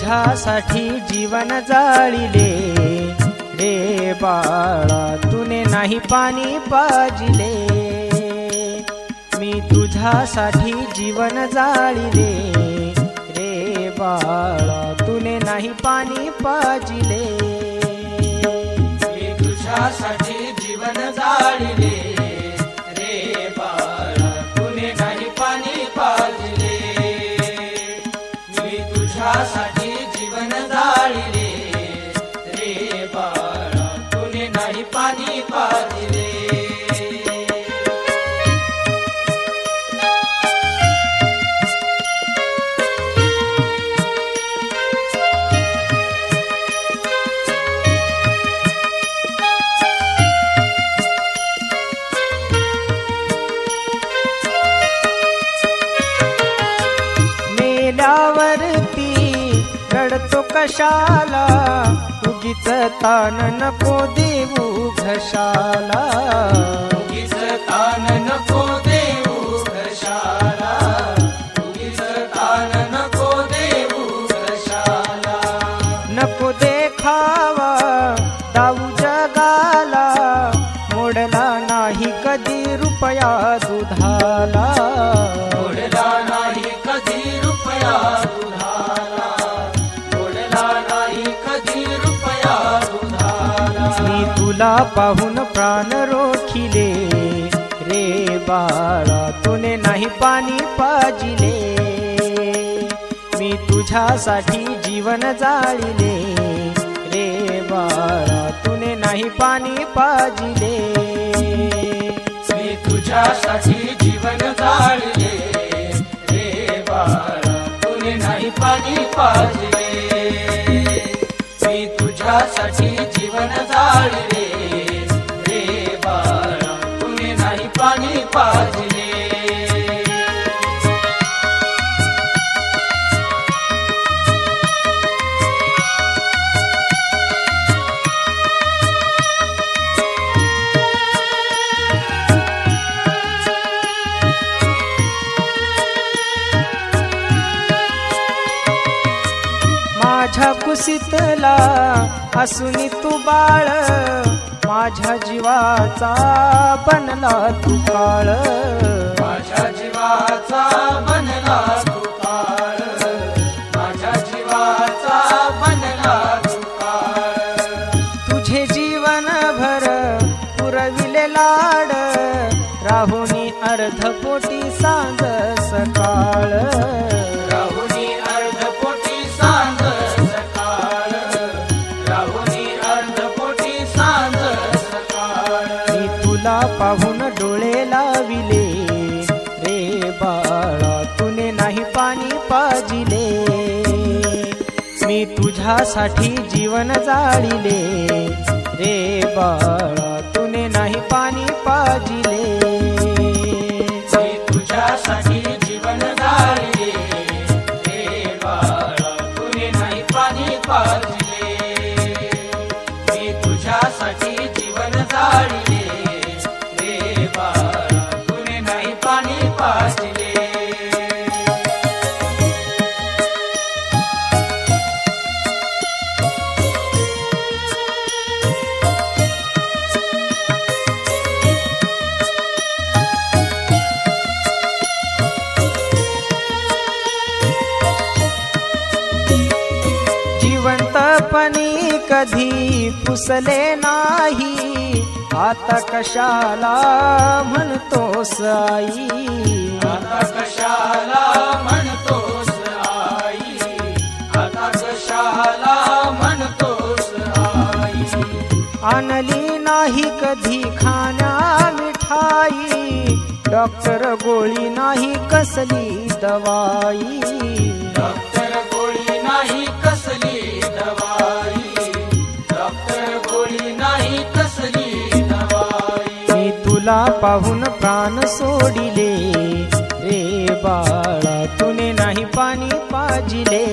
तुझ्यासाठी जीवन जाळिले रे बाळा, तुने नाही पाणी पाजिले. मी तुझ्यासाठी जीवन जाळिले रे बाळा, तुने नाही पाणी पाजिले. मी तुझ्यासाठी जीवन जाळिले रे बाळा, तुने नाही पाणी पाजले. मी तुझ्यासाठी जीवन जाळिले रे बाळा, तुने नाही पाणी पाजले. मेल्यावरती रडतो कशाला, उगीच तान नको देऊ घशाला. उगीच तान नको देऊ घशाला, उगीच तान नको देऊ घशाला. नको देखावा दाऊ जगाला, मोडला नाही कधी रुपया दुधाला. मोडला नाही कधी रुपया दुधाला, मोडला नाही कधी रुपया दुधाला. मी तुला पाहून प्राण रोखिले रे बाळा, तुने नाही पाणी पाजिले. मी तुझ्यासाठी जीवन जाळिले रे बाळा, तुने नाही पाणी पाजिले. मी तुझ्यासाठी जीवन जाळले रे बाळा, तुने नाही पाणी पाजले. मी तुझ्यासाठी जीवन जाळले रे बाळा, तुने नाही पाणी पाजले. माझ्या कुशीतला असूनी तू बाळ, माझ्या जीवाचा बनला तू काळ. माझ्या जीवाचा बनला तू काळ, माझ्या जीवाचा बनला तू काळ. तुझे जीवनभर पुरविले लाड, राहुनी अर्धपोटी सांग सकाळ. राहुनी अर्धपोटी सांग सकाळ, राहुनी अर्धपोटी सांग सकाळ. मी तुला पाहून डोळे लाविले रे बाळा, तुने नाही पाणी पाजिले. मी तुझ्यासाठी जीवन जाळिले रे बाळा, तुने नाही पाणी पाजिले. मी तुझ्यासाठी जीवन जाळले रे बाळा, तुने नाही पाणी पाजले. मी तुझ्यासाठी जीवन जाळले रे बाळा, तुने नाही पाणी पाजले. जिवंतपणी कधी पुसले नाही, आता कशाला म्हणतोस आई. आता कशाला म्हणतोस आई, आता कशाला म्हणतोस आई. आणली नाही कधी खाण्या मिठाई, डॉक्टर गोळी नाही कसली दवाई. डॉक्टर गोळी नाही कसली दवाई, डॉक्टर गोळी नाही कसली दवाई. मी तुला पाहून प्राण सोडिले रे बाळा, तुने नाही पाणी पाजिले.